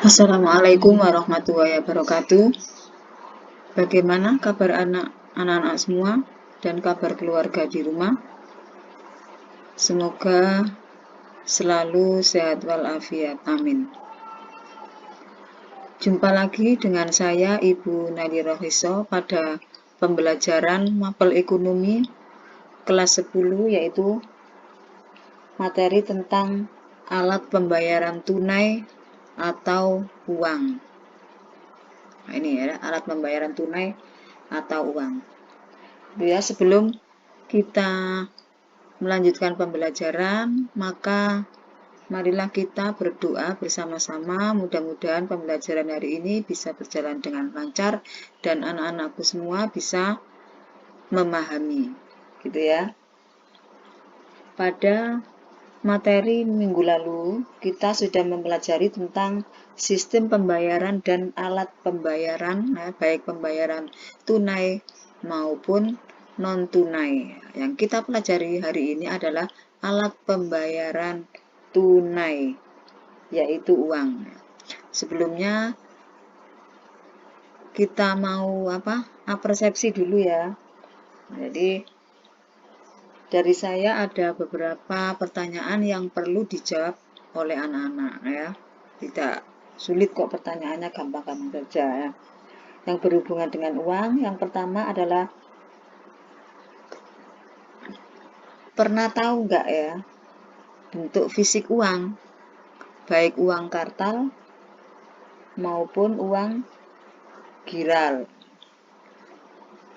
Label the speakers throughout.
Speaker 1: Assalamualaikum warahmatullahi wabarakatuh. Bagaimana kabar anak-anak semua dan kabar keluarga di rumah? Semoga selalu sehat walafiat. Amin. Jumpa lagi dengan saya Ibu Nali Rohiso pada pembelajaran mapel ekonomi kelas 10, yaitu materi tentang alat pembayaran tunai atau uang. Nah, ini ya, alat pembayaran tunai atau uang. Ya, sebelum kita melanjutkan pembelajaran, maka marilah kita berdoa bersama-sama. Mudah-mudahan pembelajaran hari ini bisa berjalan dengan lancar dan anak-anakku semua bisa memahami, gitu ya. Pada materi minggu lalu, kita sudah mempelajari tentang sistem pembayaran dan alat pembayaran, baik pembayaran tunai maupun non-tunai. Yang kita pelajari hari ini adalah alat pembayaran tunai, yaitu uang. Sebelumnya kita mau persepsi dulu ya. Jadi dari saya ada beberapa pertanyaan yang perlu dijawab oleh anak-anak ya. Tidak sulit kok, pertanyaannya gampang-gampang saja ya. Yang berhubungan dengan uang, yang pertama adalah, pernah tahu nggak ya bentuk fisik uang, baik uang kartal maupun uang giral?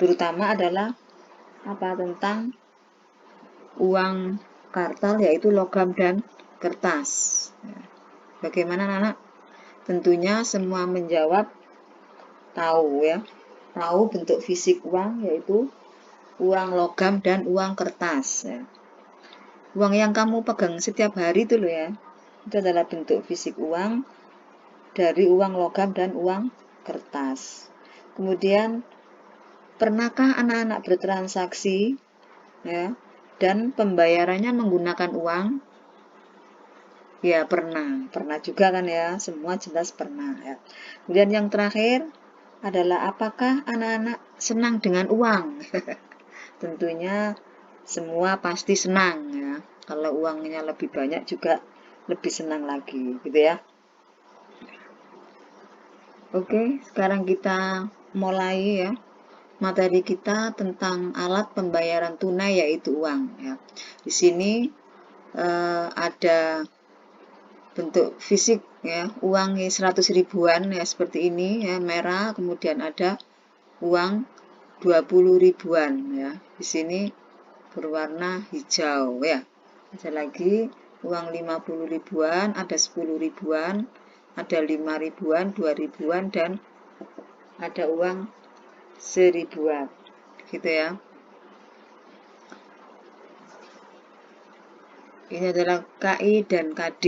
Speaker 1: Terutama adalah tentang uang kartal, yaitu logam dan kertas. Bagaimana anak-anak? Tentunya semua menjawab tahu ya. Tahu bentuk fisik uang, yaitu uang logam dan uang kertas ya. Uang yang kamu pegang setiap hari itu loh ya, itu adalah bentuk fisik uang dari uang logam dan uang kertas. Kemudian, pernahkah anak-anak bertransaksi ya dan pembayarannya menggunakan uang? Ya, pernah juga kan ya, semua jelas pernah ya. Kemudian yang terakhir adalah, apakah anak-anak senang dengan uang? Tentunya semua pasti senang ya. Kalau uangnya lebih banyak juga lebih senang lagi, gitu ya. Oke, sekarang kita mulai ya. Materi kita tentang alat pembayaran tunai, yaitu uang ya. Di sini ada bentuk fisik ya, uang 100 ribuan ya, seperti ini ya, merah. Kemudian ada uang 20 ribuan ya, di sini berwarna hijau ya. Ada lagi uang 50 ribuan, ada 10 ribuan, ada 5 ribuan, 2 ribuan, dan ada uang 1000-an, gitu ya. Ini adalah KI dan KD.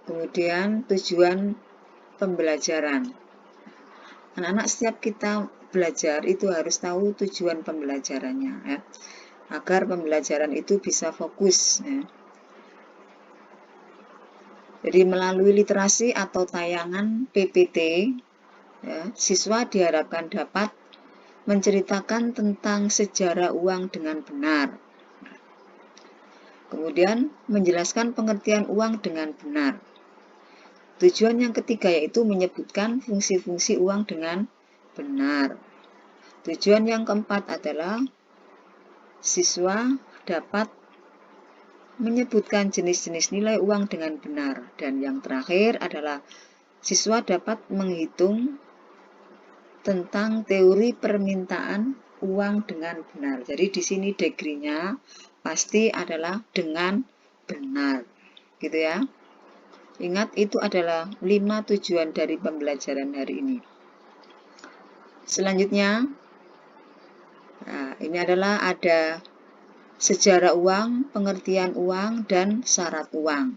Speaker 1: Kemudian tujuan pembelajaran. Anak-anak, setiap kita belajar itu harus tahu tujuan pembelajarannya ya, agar pembelajaran itu bisa fokus ya. Jadi melalui literasi atau tayangan PPT ya, siswa diharapkan dapat menceritakan tentang sejarah uang dengan benar. Kemudian menjelaskan pengertian uang dengan benar. Tujuan yang ketiga yaitu menyebutkan fungsi-fungsi uang dengan benar. Tujuan yang keempat adalah siswa dapat menyebutkan jenis-jenis nilai uang dengan benar. Dan yang terakhir adalah siswa dapat menghitung tentang teori permintaan uang dengan benar. Jadi di sini degree-nya pasti adalah dengan benar, gitu ya. Ingat, itu adalah 5 tujuan dari pembelajaran hari ini. Selanjutnya, ini adalah ada sejarah uang, pengertian uang, dan syarat uang.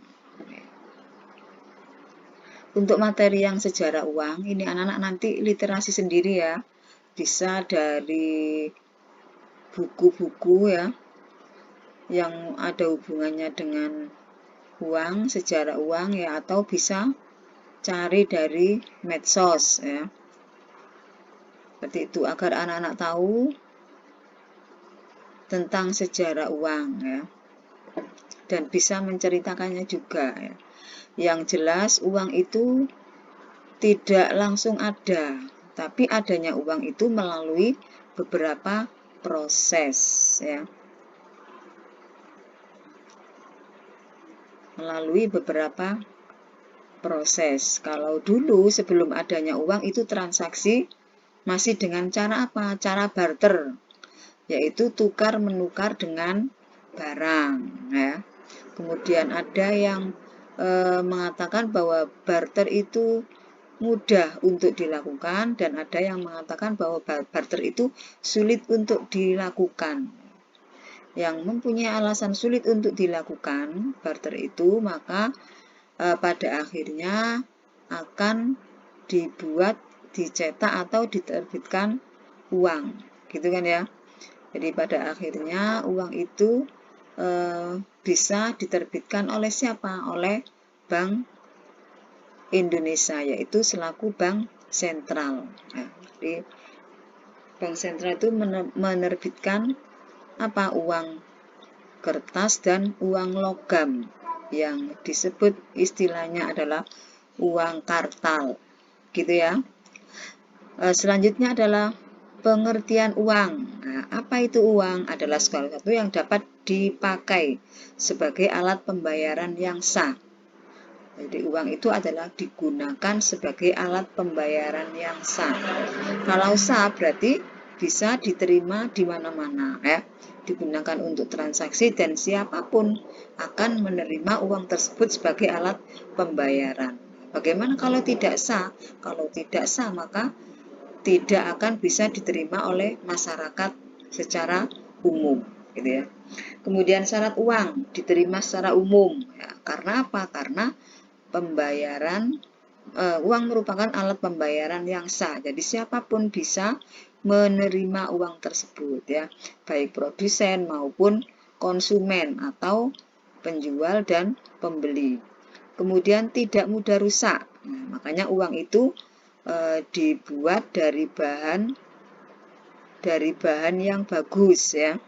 Speaker 1: Untuk materi yang sejarah uang, ini anak-anak nanti literasi sendiri ya. Bisa dari buku-buku ya, yang ada hubungannya dengan uang, sejarah uang ya, atau bisa cari dari medsos ya. Seperti itu, agar anak-anak tahu tentang sejarah uang ya, dan bisa menceritakannya juga ya. Yang jelas uang itu tidak langsung ada, tapi adanya uang itu melalui beberapa proses ya. Melalui beberapa proses. Kalau dulu sebelum adanya uang itu transaksi masih dengan cara apa? Cara barter, yaitu tukar menukar dengan barang ya. Kemudian ada yang mengatakan bahwa barter itu mudah untuk dilakukan, dan ada yang mengatakan bahwa barter itu sulit untuk dilakukan. Yang mempunyai alasan sulit untuk dilakukan barter itu, maka pada akhirnya akan dibuat, dicetak atau diterbitkan uang, gitu kan ya. Jadi pada akhirnya uang itu bisa diterbitkan oleh siapa? Oleh Bank Indonesia, yaitu selaku bank sentral. Nah, jadi bank sentral itu menerbitkan apa? Uang kertas dan uang logam, yang disebut istilahnya adalah uang kartal, gitu ya. Selanjutnya adalah pengertian uang. Nah, apa itu uang? Adalah salah satu yang dapat dipakai sebagai alat pembayaran yang sah. Jadi uang itu adalah digunakan sebagai alat pembayaran yang sah. Kalau sah berarti bisa diterima di mana-mana ya. Digunakan untuk transaksi dan siapapun akan menerima uang tersebut sebagai alat pembayaran. Bagaimana kalau tidak sah? Kalau tidak sah maka tidak akan bisa diterima oleh masyarakat secara umum, gitu ya. Kemudian syarat uang diterima secara umum ya. Karena apa? Karena pembayaran uang merupakan alat pembayaran yang sah. Jadi siapapun bisa menerima uang tersebut ya, baik produsen maupun konsumen atau penjual dan pembeli. Kemudian tidak mudah rusak. Nah, makanya uang itu dibuat dari bahan yang bagus ya,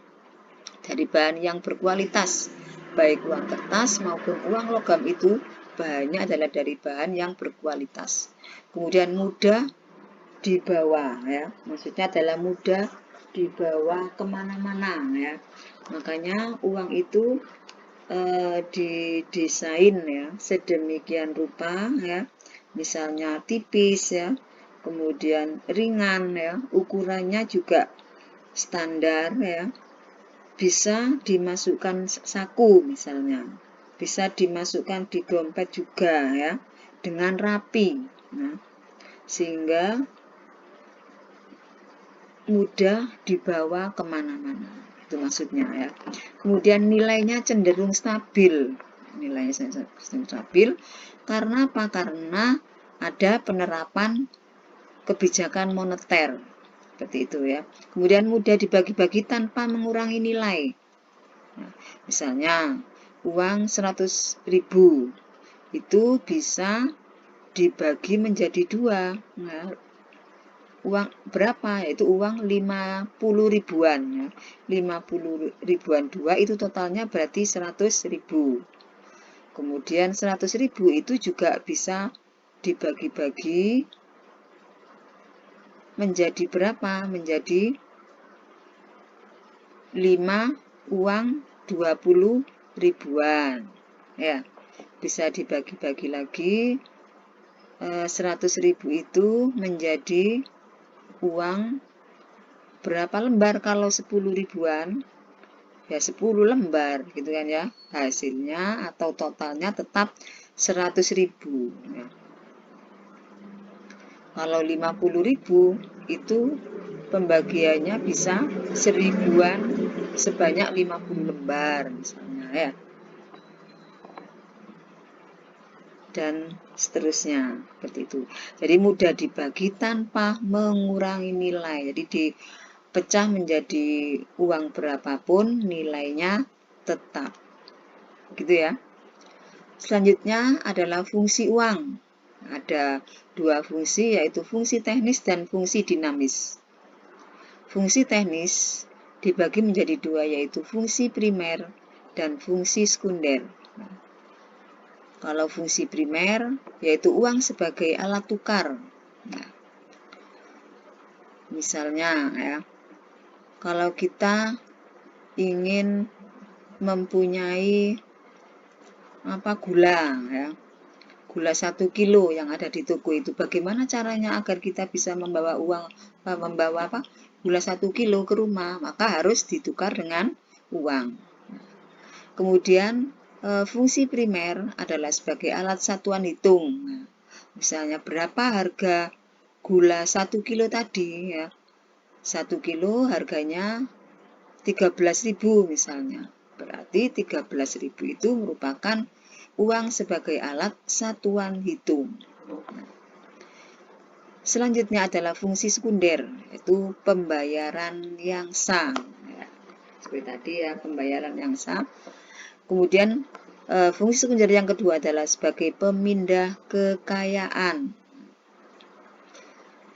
Speaker 1: dari bahan yang berkualitas. Baik uang kertas maupun uang logam itu bahannya adalah dari bahan yang berkualitas. Kemudian mudah dibawa ya, maksudnya adalah mudah dibawa kemana-mana ya. Makanya uang itu didesain ya sedemikian rupa ya, misalnya tipis ya, kemudian ringan ya, ukurannya juga standar ya, bisa dimasukkan saku misalnya, bisa dimasukkan di dompet juga ya, dengan rapi. Nah, sehingga mudah dibawa kemana-mana, itu maksudnya ya. Kemudian nilainya cenderung stabil. Nilainya cenderung stabil karena apa? Karena ada penerapan kebijakan moneter, seperti itu ya. Kemudian mudah dibagi-bagi tanpa mengurangi nilai. Nah, misalnya uang 100.000 itu bisa dibagi menjadi 2. Nah, uang berapa? Yaitu uang 50 ribuan ya. 50 ribuan 2 itu totalnya berarti 100.000. Kemudian 100.000 itu juga bisa dibagi-bagi menjadi berapa? Menjadi 5 uang 20 ribuan ya. Bisa dibagi-bagi lagi, 100.000 itu menjadi uang berapa lembar? Kalau 10 ribuan ya 10 lembar gitu kan ya. Hasilnya atau totalnya tetap 100.000 ya. Kalau 50.000 itu pembagiannya bisa 1000-an sebanyak 50 lembar misalnya ya. Dan seterusnya seperti itu. Jadi mudah dibagi tanpa mengurangi nilai. Jadi dipecah menjadi uang berapapun nilainya tetap. Gitu ya. Selanjutnya adalah fungsi uang. Ada dua fungsi, yaitu fungsi teknis dan fungsi dinamis. Fungsi teknis dibagi menjadi dua, yaitu fungsi primer dan fungsi sekunder. Kalau fungsi primer, yaitu uang sebagai alat tukar. Nah, misalnya ya, kalau kita ingin mempunyai gula ya, gula 1 kilo yang ada di toko itu, bagaimana caranya agar kita bisa membawa gula 1 kilo ke rumah? Maka harus ditukar dengan uang. Kemudian fungsi primer adalah sebagai alat satuan hitung. Nah, misalnya berapa harga gula 1 kilo tadi ya, 1 kilo harganya 13.000 misalnya. Berarti 13.000 itu merupakan uang sebagai alat satuan hitung. Selanjutnya adalah fungsi sekunder, yaitu pembayaran yang sah. Ya, seperti tadi ya, pembayaran yang sah. Kemudian fungsi sekunder yang kedua adalah sebagai pemindah kekayaan.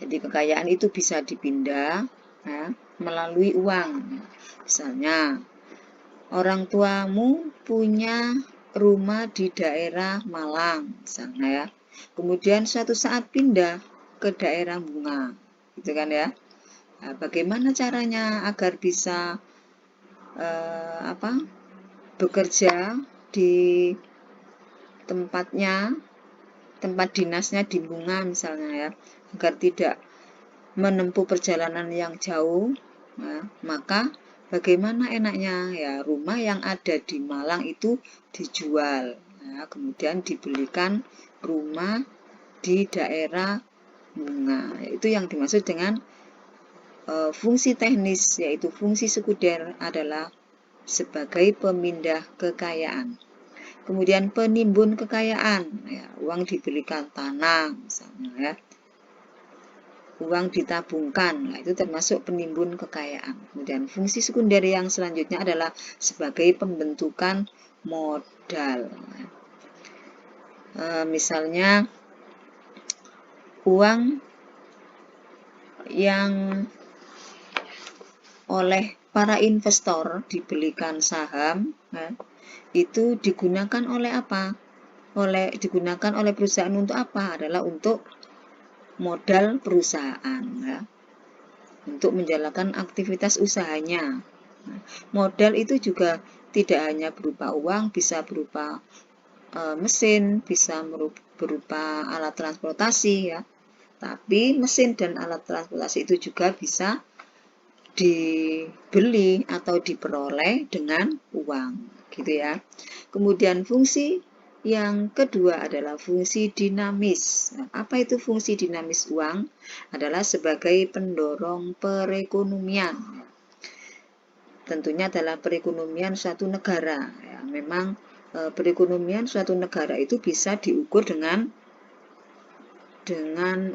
Speaker 1: Jadi kekayaan itu bisa dipindah ya, melalui uang. Misalnya, orang tuamu punya rumah di daerah Malang, misalnya ya. Kemudian suatu saat pindah ke daerah Bunga, gitu kan ya. Nah, bagaimana caranya agar bisa bekerja di tempat dinasnya di Bunga misalnya ya, agar tidak menempuh perjalanan yang jauh. Nah, maka bagaimana enaknya ya, rumah yang ada di Malang itu dijual, nah, kemudian dibelikan rumah di daerah Bunga. Itu yang dimaksud dengan fungsi teknis, yaitu fungsi sekunder adalah sebagai pemindah kekayaan. Kemudian penimbun kekayaan, ya, uang dibelikan tanah misalnya ya, uang ditabungkan, nah, itu termasuk penimbun kekayaan. Kemudian fungsi sekunder yang selanjutnya adalah sebagai pembentukan modal. Misalnya uang yang oleh para investor dibelikan saham, itu digunakan oleh apa? Digunakan oleh perusahaan untuk apa? Adalah untuk modal perusahaan ya, untuk menjalankan aktivitas usahanya. Nah, modal itu juga tidak hanya berupa uang, bisa berupa mesin, bisa berupa alat transportasi ya. Tapi mesin dan alat transportasi itu juga bisa dibeli atau diperoleh dengan uang, gitu ya. Kemudian fungsi yang kedua adalah fungsi dinamis. Nah, apa itu fungsi dinamis uang? Adalah sebagai pendorong perekonomian. Tentunya adalah perekonomian suatu negara. Ya, memang perekonomian suatu negara itu bisa diukur dengan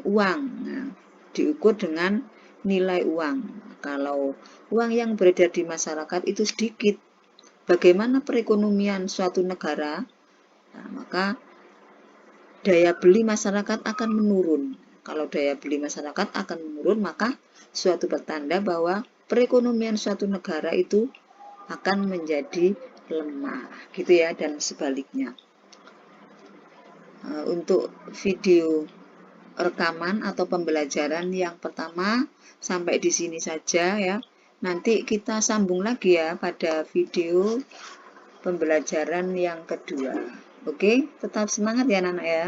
Speaker 1: uang. Nah, diukur dengan nilai uang. Kalau uang yang beredar di masyarakat itu sedikit, bagaimana perekonomian suatu negara? Nah, maka daya beli masyarakat akan menurun. Kalau daya beli masyarakat akan menurun, maka suatu pertanda bahwa perekonomian suatu negara itu akan menjadi lemah, gitu ya, dan sebaliknya. Untuk video rekaman atau pembelajaran yang pertama sampai di sini saja ya. Nanti kita sambung lagi ya pada video pembelajaran yang kedua. Oke, tetap semangat ya anak-anak ya.